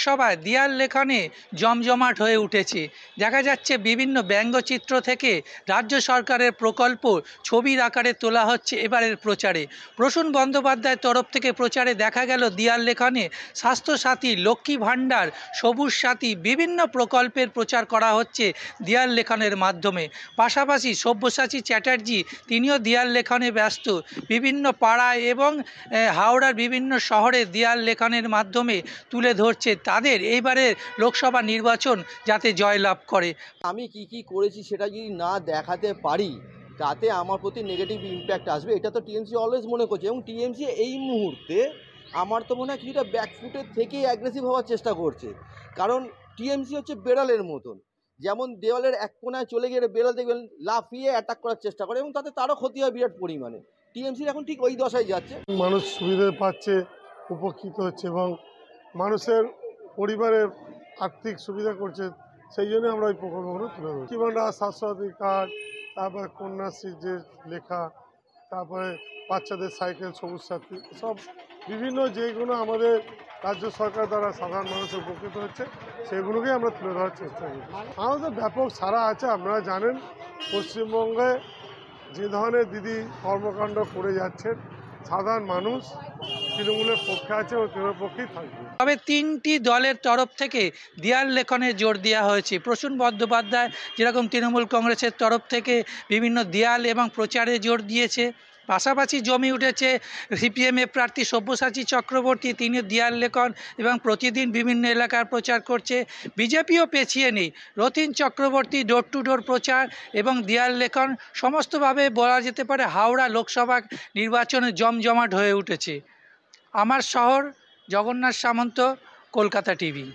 লোকসভায় দেয়াল লেখনে জমজমাট হয়ে উঠেছে। দেখা যাচ্ছে বিভিন্ন ব্যঙ্গচিত্র থেকে রাজ্য সরকারের প্রকল্প ছবির আকারে তোলা হচ্ছে এবারের প্রচারে। প্রসূন বন্দ্যোপাধ্যায়ের তরফ থেকে প্রচারে দেখা গেল দেয়াল লেখনে স্বাস্থ্যসাথী, লক্ষ্মী ভাণ্ডার, সবুজ সাথী বিভিন্ন প্রকল্পের প্রচার করা হচ্ছে দেয়াল লেখনের মাধ্যমে। পাশাপাশি সব্যসাচী চ্যাটার্জি তিনিও দেয়াল লেখনে ব্যস্ত। বিভিন্ন পাড়ায় এবং হাওড়ার বিভিন্ন শহরে দেয়াল লেখনের মাধ্যমে তুলে ধরছে তাদের এইবারের লোকসভা নির্বাচন যাতে জয়লাভ করে। আমি কি করেছি সেটা যদি না দেখাতে পারি তাতে আমার প্রতি নেগেটিভ ইম্প্যাক্ট আসবে, এটা তো টিএমসি অলওয়েজ মনে করছে। এবং টিএমসি এই মুহূর্তে আমার তো মনে হয় কিছুটা ব্যাকফুটের থেকেই অ্যাগ্রেসিভ হওয়ার চেষ্টা করছে। কারণ টিএমসি হচ্ছে বেড়ালের মতন, যেমন দেওয়ালের এক কোনায় চলে গিয়ে বেড়াল দেখবেন লাফিয়ে অ্যাটাক করার চেষ্টা করে এবং তাতে তারও ক্ষতি হয় বিরাট পরিমাণে। টিএমসির এখন ঠিক ওই দশায় যাচ্ছে। মানুষ সুবিধা পাচ্ছে, উপকৃত হচ্ছে এবং মানুষের পরিবারের আর্থিক সুবিধা করছে, সেই জন্য আমরা ওই প্রকল্পগুলো তুলে ধরি। জীবনরা স্বাস্থ্যসাথী কার্ড, তারপরে কন্যাশ্রীর যে লেখা, তারপরে বাচ্চাদের সাইকেল, সবুজ সাথী, সব বিভিন্ন যেগুলো আমাদের রাজ্য সরকার দ্বারা সাধারণ মানুষের উপকৃত হচ্ছে সেগুলোকে আমরা তুলে ধরার চেষ্টা করি। আমাদের ব্যাপক সাড়া আছে। আপনারা জানেন পশ্চিমবঙ্গে যে ধরনের দিদি কর্মকাণ্ড করে যাচ্ছেন, সাধারণ মানুষ তৃণমূলের পক্ষে আছে ও তৃণমূলের পক্ষেই থাকবে। তবে তিনটি দলের তরফ থেকে দেয়াল লেখনে জোর দেওয়া হয়েছে। প্রসূন বন্দ্যোপাধ্যায় যেরকম তৃণমূল কংগ্রেসের তরফ থেকে বিভিন্ন দেয়াল এবং প্রচারে জোর দিয়েছে, পাশাপাশি জমে উঠেছে সিপিএমের প্রার্থী সব্যসাচী চক্রবর্তী, তিনি দেয়াল লেখন এবং প্রতিদিন বিভিন্ন এলাকার প্রচার করছে। বিজেপিও পেছিয়ে নেই, রতিন চক্রবর্তী ডোর টু ডোর প্রচার এবং দেয়াল লেখন সমস্তভাবে বলা যেতে পারে হাওড়া লোকসভা নির্বাচনে জমজমাট হয়ে উঠেছে। আমার শহর, জগন্নাথ সামন্ত, কলকাতা টিভি।